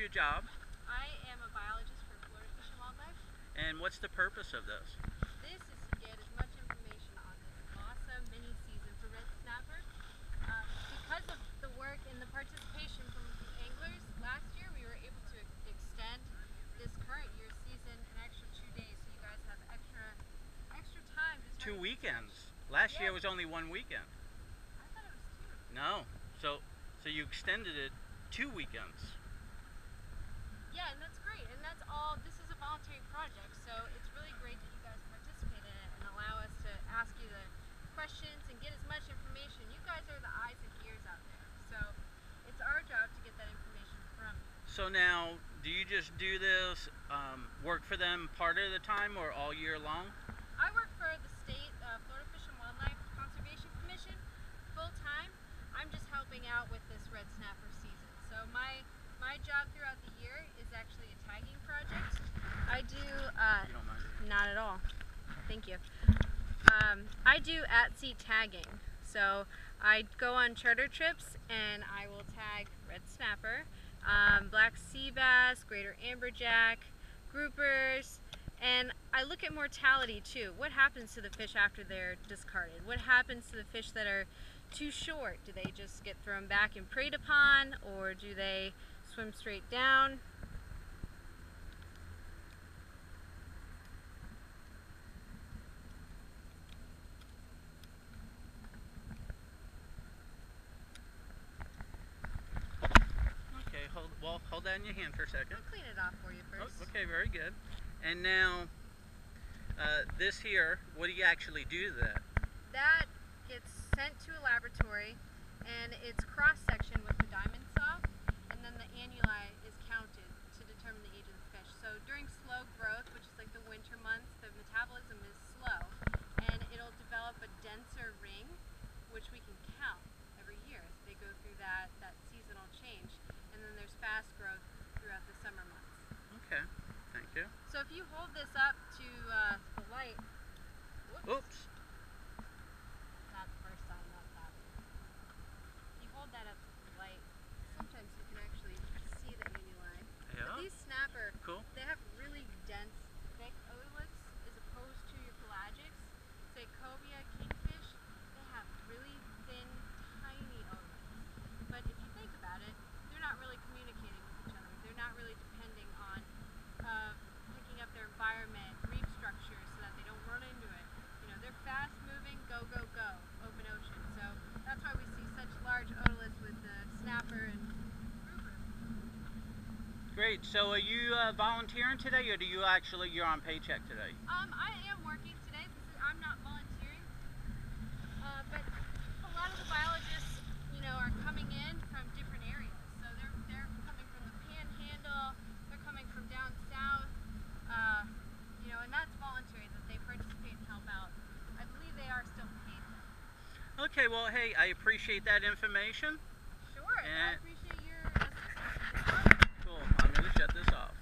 your job? I am a biologist for Florida Fish and Wildlife. And what's the purpose of this? This is to get as much information on this awesome mini season for red snapper. Because of the work and the participation from the anglers, last year we were able to extend this current year's season an extra 2 days, so you guys have extra time to 2 weekends. Last year was only 1 weekend. I thought it was 2. No. So you extended it 2 weekends. Yeah, and that's great. And that's all. This is a voluntary project, so it's really great that you guys participate in it and allow us to ask you the questions and get as much information. You guys are the eyes and ears out there, so it's our job to get that information from you. So now, do you just do this, work for them part of the time or all year long? I work for the state Florida Fish and Wildlife Conservation Commission full time. I'm just helping out with this red snapper season. So my job throughout the year is actually a tagging project. I do, You don't mind it? not at all. Thank you. I do at-sea tagging. So I go on charter trips and I will tag red snapper, black sea bass, greater amberjack, groupers, and I look at mortality too. What happens to the fish after they're discarded? What happens to the fish that are too short? Do they just get thrown back and preyed upon, or do they swim straight down? Okay, hold that in your hand for a second. I'll clean it off for you first. Oh, okay, very good. And now, this here, what do you actually do to that? That gets sent to a laboratory and it's cross-sectioned with the diamond saw, and then the annuli is counted to determine the age of the fish. So during slow growth, which is like the winter months, the metabolism is slow and it'll develop a denser ring, which we can count every year as they go through that seasonal change. And then there's fast growth throughout the summer months. Okay, thank you. So if you hold this up to the light, Oops. That's the first time that's happened. If you hold that up to the light, sometimes you can actually see the annuli. Yeah. But these snapper, Cool. they have really dense, thick otoliths as opposed to your pelagics. Say cobia, kingfish, they have really thin, tiny otoliths. But if you think about it, they're not really communicating with each other. They're not really depending on picking up their environment, reef structures, so that they don't run into it. You know, they're fast moving, go, go, go, open ocean. So that's why we see such large otoliths with the snapper and grouper. Great. So are you volunteering today, or you're on paycheck today? I am working today. I'm not volunteering, but a lot of the biologists, you know, are coming in from different areas. So they're coming from the Panhandle. They're coming from down south. You know, and that's voluntary that they participate and help out. I believe they are still paid. Okay. Well, hey, I appreciate that information. Sure. I And- appreciate your assistance. Cool. I'm going to shut this off.